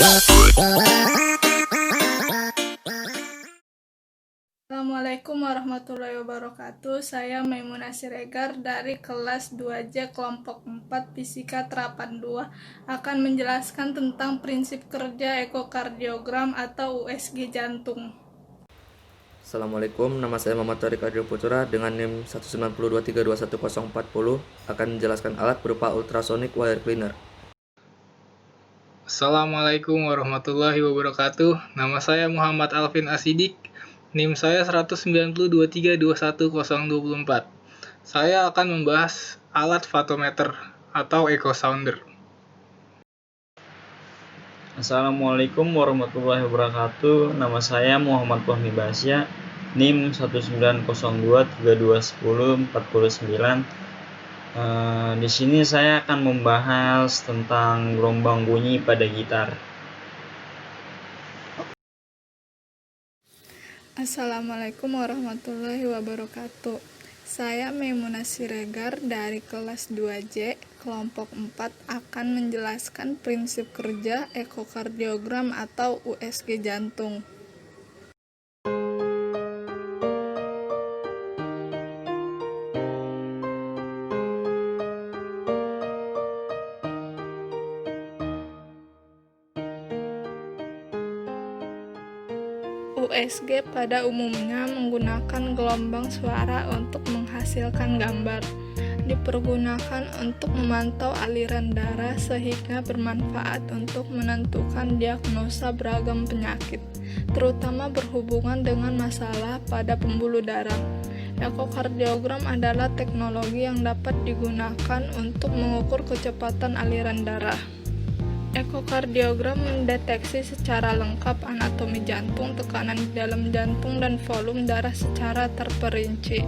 Assalamualaikum warahmatullahi wabarakatuh. Saya Maimunah Siregar dari kelas 2J kelompok 4 Fisika Terapan 2 akan menjelaskan tentang prinsip kerja ekokardiogram atau USG jantung. Assalamualaikum, nama saya Muhammad Tariq Adil Putra dengan NIM 192321040 akan menjelaskan alat berupa ultrasonic wire cleaner. Assalamualaikum warahmatullahi wabarakatuh. Nama saya Muhammad Alvin Asidik. NIM saya 19233211024. Saya akan membahas alat vatometer atau echo sounder. Assalamualaikum warahmatullahi wabarakatuh. Nama saya Muhammad Fahmi Basya, NIM 19023211049. Di sini saya akan membahas tentang gelombang bunyi pada gitar. Assalamualaikum warahmatullahi wabarakatuh. Saya Maimunah Siregar dari kelas 2J kelompok 4 akan menjelaskan prinsip kerja ekokardiogram atau USG jantung. USG pada umumnya menggunakan gelombang suara untuk menghasilkan gambar. Dipergunakan untuk memantau aliran darah sehingga bermanfaat untuk menentukan diagnosa beragam penyakit, terutama berhubungan dengan masalah pada pembuluh darah. Ekokardiogram adalah teknologi yang dapat digunakan untuk mengukur kecepatan aliran darah. Ekokardiogram mendeteksi secara lengkap anatomi jantung, tekanan di dalam jantung, dan volume darah secara terperinci.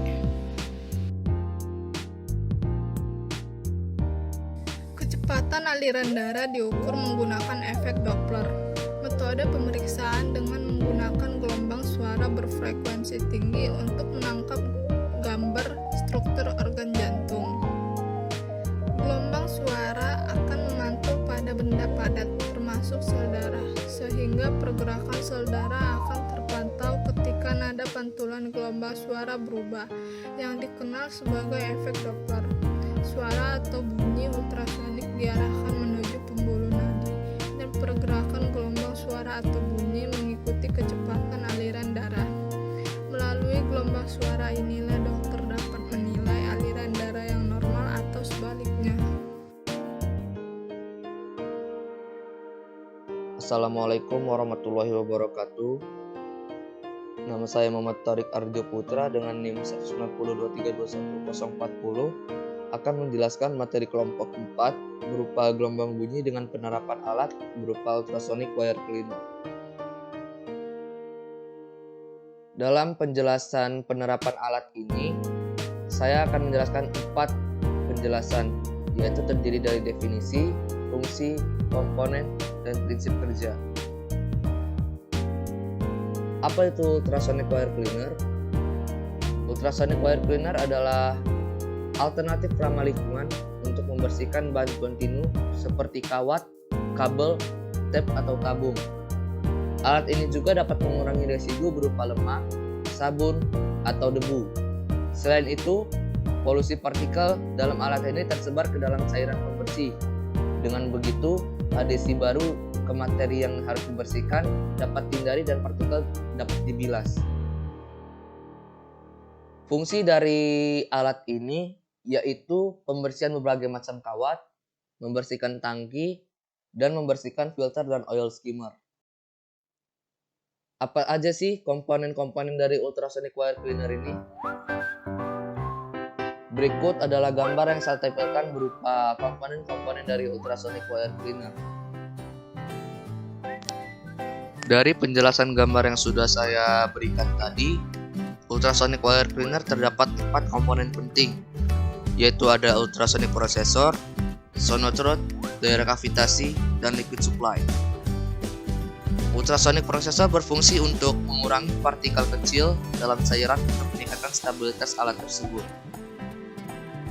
Kecepatan aliran darah diukur menggunakan efek Doppler. Metode pemeriksaan dengan menggunakan gelombang suara berfrekuensi tinggi untuk menangkap gambar struktur organ jantung. Gelombang suara akan memantul pada benda padat, termasuk sel darah, sehingga pergerakan sel darah akan terpantau ketika nada pantulan gelombang suara berubah, yang dikenal sebagai efek Doppler. Suara atau bunyi ultrasonik diarahkan menuju pembuluh nadi, dan pergerakan gelombang suara atau bunyi mengikuti kecepatan aliran darah. Melalui gelombang suara inilah dokter dapat menilai aliran darah yang normal atau sebaliknya. Assalamualaikum warahmatullahi wabarakatuh. Nama saya Muhammad Tariq Arjo Putra dengan NIM 192321040 akan menjelaskan materi kelompok 4 berupa gelombang bunyi dengan penerapan alat berupa ultrasonic wire cleaner. Dalam penjelasan penerapan alat ini, saya akan menjelaskan 4 penjelasan, yaitu terdiri dari definisi, fungsi, komponen, dan prinsip kerja. Apa itu ultrasonic wire cleaner? Ultrasonic wire cleaner adalah alternatif ramah lingkungan untuk membersihkan bahan kontinu seperti kawat, kabel, tap, atau tabung. Alat ini juga dapat mengurangi residu berupa lemak, sabun, atau debu. Selain itu, polusi partikel dalam alat ini tersebar ke dalam cairan pembersih. Dengan begitu, adesi baru ke materi yang harus dibersihkan dapat dihindari dan partikel dapat dibilas. Fungsi dari alat ini yaitu pembersihan berbagai macam kawat, membersihkan tangki, dan membersihkan filter dan oil skimmer. Apa aja sih komponen-komponen dari ultrasonic wire cleaner ini? Berikut adalah gambar yang saya tampilkan berupa komponen-komponen dari ultrasonic wire cleaner. Dari penjelasan gambar yang sudah saya berikan tadi, ultrasonic wire cleaner terdapat 4 komponen penting, yaitu ada ultrasonic processor, sonotrode, daerah kavitasi, dan liquid supply. Ultrasonic processor berfungsi untuk mengurangi partikel kecil dalam cairan untuk meningkatkan stabilitas alat tersebut.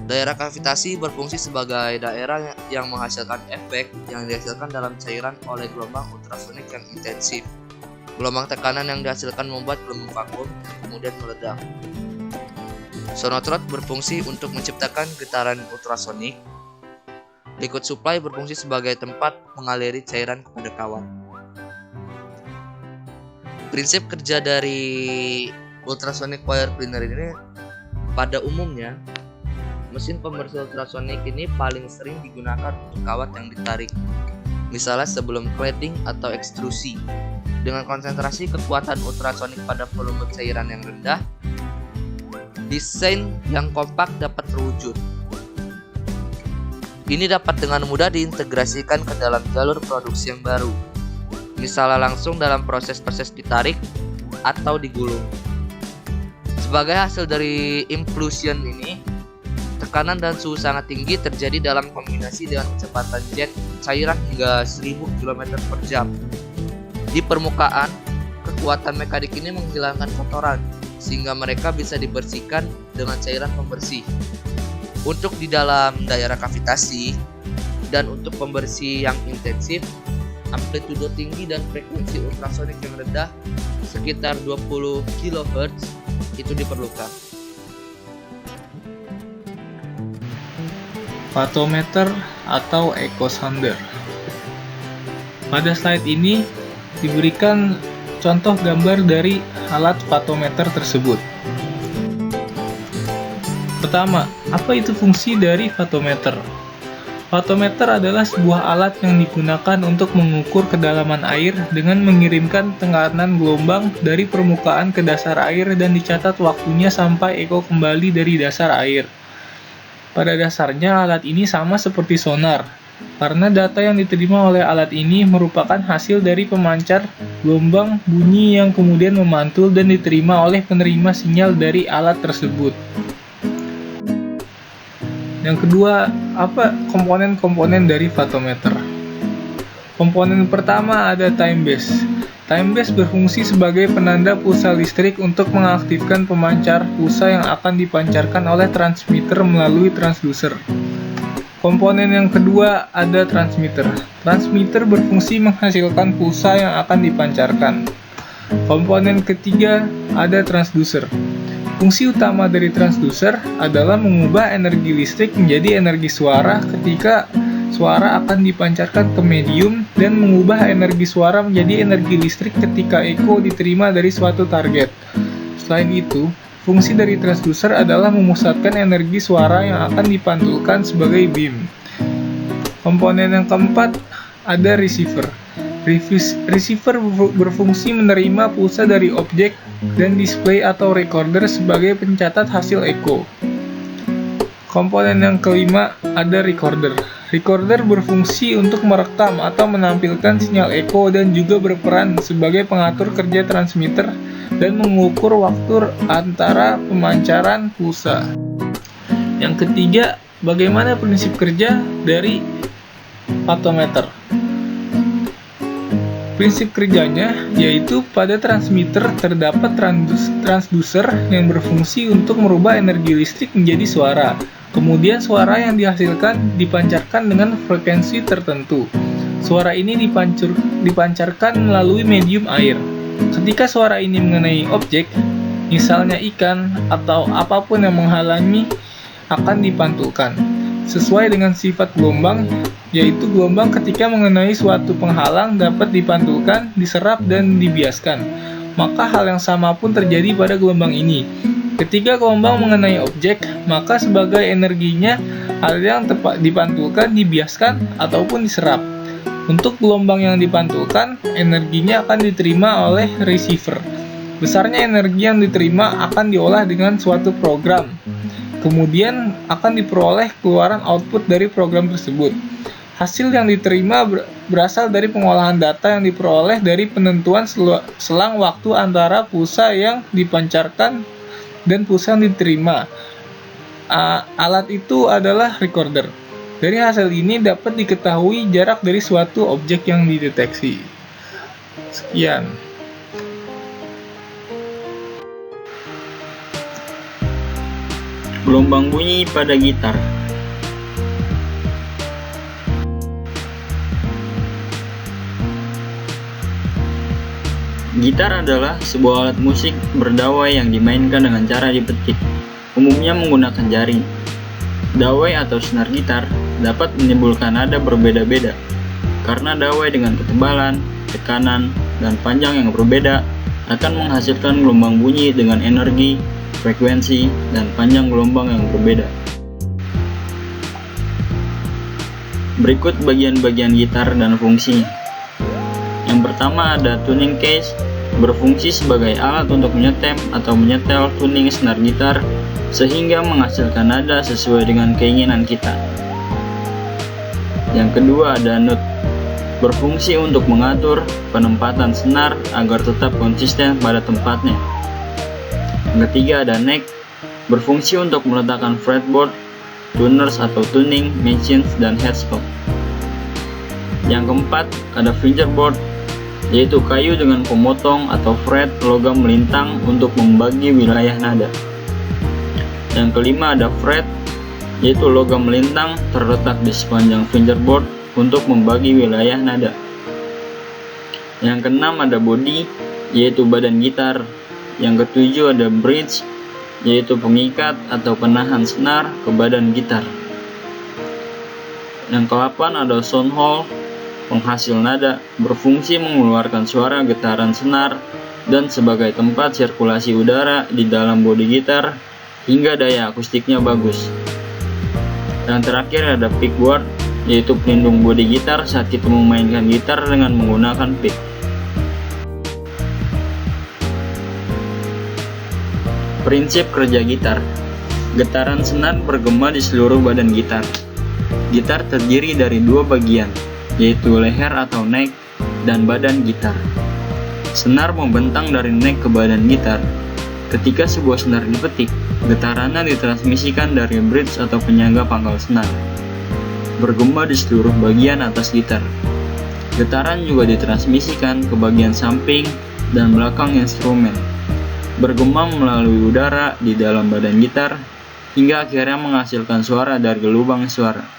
Daerah gravitasi berfungsi sebagai daerah yang menghasilkan efek yang dihasilkan dalam cairan oleh gelombang ultrasonik yang intensif. Gelombang tekanan yang dihasilkan membuat gelombang vakum yang kemudian meledak. Sonotrode berfungsi untuk menciptakan getaran ultrasonik. Liquid supply berfungsi sebagai tempat mengaliri cairan kepada kawat. Prinsip kerja dari ultrasonic wire cleaner ini pada umumnya, mesin pembersih ultrasonik ini paling sering digunakan untuk kawat yang ditarik, misalnya sebelum cladding atau ekstrusi. Dengan konsentrasi kekuatan ultrasonik pada volume cairan yang rendah, desain yang kompak dapat terwujud. Ini dapat dengan mudah diintegrasikan ke dalam jalur produksi yang baru, misalnya langsung dalam proses-proses ditarik atau digulung. Sebagai hasil dari implosion ini, tekanan dan suhu sangat tinggi terjadi dalam kombinasi dengan kecepatan jet cairan hingga 1000 km per jam. Di permukaan, kekuatan mekanik ini menghilangkan kotoran, sehingga mereka bisa dibersihkan dengan cairan pembersih. Untuk di dalam daerah gravitasi dan untuk pembersih yang intensif, amplitudo tinggi dan frekuensi ultrasonik yang rendah sekitar 20 kHz itu diperlukan. Photometer atau echo sounder. Pada slide ini diberikan contoh gambar dari alat photometer tersebut. Pertama, apa itu fungsi dari photometer? Photometer adalah sebuah alat yang digunakan untuk mengukur kedalaman air dengan mengirimkan tekanan gelombang dari permukaan ke dasar air dan dicatat waktunya sampai echo kembali dari dasar air. Pada dasarnya, alat ini sama seperti sonar, karena data yang diterima oleh alat ini merupakan hasil dari pemancar gelombang bunyi yang kemudian memantul dan diterima oleh penerima sinyal dari alat tersebut. Yang kedua, apa komponen-komponen dari photometer? Komponen pertama ada time base. Time base berfungsi sebagai penanda pulsa listrik untuk mengaktifkan pemancar pulsa yang akan dipancarkan oleh transmitter melalui transducer. Komponen yang kedua ada transmitter. Transmitter berfungsi menghasilkan pulsa yang akan dipancarkan. Komponen ketiga ada transducer. Fungsi utama dari transducer adalah mengubah energi listrik menjadi energi suara ketika suara akan dipancarkan ke medium dan mengubah energi suara menjadi energi listrik ketika echo diterima dari suatu target. Selain itu, fungsi dari transducer adalah memusatkan energi suara yang akan dipantulkan sebagai beam. Komponen yang keempat ada receiver. Receiver berfungsi menerima pulsa dari objek dan display atau recorder sebagai pencatat hasil echo. Komponen yang kelima ada recorder. Recorder berfungsi untuk merekam atau menampilkan sinyal echo dan juga berperan sebagai pengatur kerja transmitter dan mengukur waktu antara pemancaran pulsa. Yang ketiga, bagaimana prinsip kerja dari photometer? Prinsip kerjanya yaitu pada transmitter terdapat transducer yang berfungsi untuk merubah energi listrik menjadi suara. Kemudian suara yang dihasilkan dipancarkan dengan frekuensi tertentu. Suara ini dipancarkan melalui medium air. Ketika suara ini mengenai objek, misalnya ikan atau apapun yang menghalangi, akan dipantulkan. Sesuai dengan sifat gelombang, yaitu gelombang ketika mengenai suatu penghalang dapat dipantulkan, diserap, dan dibiaskan. Maka hal yang sama pun terjadi pada gelombang ini. Ketika gelombang mengenai objek, maka sebagai energinya, hal yang tepat dipantulkan, dibiaskan, ataupun diserap. Untuk gelombang yang dipantulkan, energinya akan diterima oleh receiver. Besarnya energi yang diterima akan diolah dengan suatu program. Kemudian akan diperoleh keluaran output dari program tersebut. Hasil yang diterima berasal dari pengolahan data yang diperoleh dari penentuan selang waktu antara pulsa yang dipancarkan dan pulsa yang diterima. Alat itu adalah recorder. Dari hasil ini dapat diketahui jarak dari suatu objek yang dideteksi. Sekian. Gelombang bunyi pada gitar. Gitar adalah sebuah alat musik berdawai yang dimainkan dengan cara dipetik, umumnya menggunakan jari. Dawai atau senar gitar dapat menimbulkan nada berbeda-beda, karena dawai dengan ketebalan, tekanan, dan panjang yang berbeda akan menghasilkan gelombang bunyi dengan energi, frekuensi, dan panjang gelombang yang berbeda. Berikut bagian-bagian gitar dan fungsinya. Yang pertama ada tuning case, berfungsi sebagai alat untuk menyetem atau menyetel tuning senar gitar sehingga menghasilkan nada sesuai dengan keinginan kita. Yang kedua ada nut, berfungsi untuk mengatur penempatan senar agar tetap konsisten pada tempatnya. Yang ketiga ada neck, berfungsi untuk meletakkan fretboard, tuners atau tuning machines, dan headstock. Yang keempat ada fingerboard, yaitu kayu dengan pemotong atau fret logam melintang untuk membagi wilayah nada. Yang kelima ada fret, yaitu logam melintang terletak di sepanjang fingerboard untuk membagi wilayah nada. Yang keenam ada body, yaitu badan gitar. Yang ketujuh ada bridge, yaitu pengikat atau penahan senar ke badan gitar. Yang ke-8 ada sound hole, penghasil nada, berfungsi mengeluarkan suara getaran senar dan sebagai tempat sirkulasi udara di dalam bodi gitar hingga daya akustiknya bagus. Yang terakhir ada pickguard, yaitu pelindung bodi gitar saat kita memainkan gitar dengan menggunakan pick. Prinsip kerja gitar. Getaran senar bergema di seluruh badan gitar. Gitar terdiri dari dua bagian, yaitu leher atau neck dan badan gitar. Senar membentang dari neck ke badan gitar. Ketika sebuah senar dipetik, getarannya ditransmisikan dari bridge atau penyangga pangkal senar, bergema di seluruh bagian atas gitar. Getaran juga ditransmisikan ke bagian samping dan belakang instrumen, bergema melalui udara di dalam badan gitar hingga akhirnya menghasilkan suara dari lubang suara.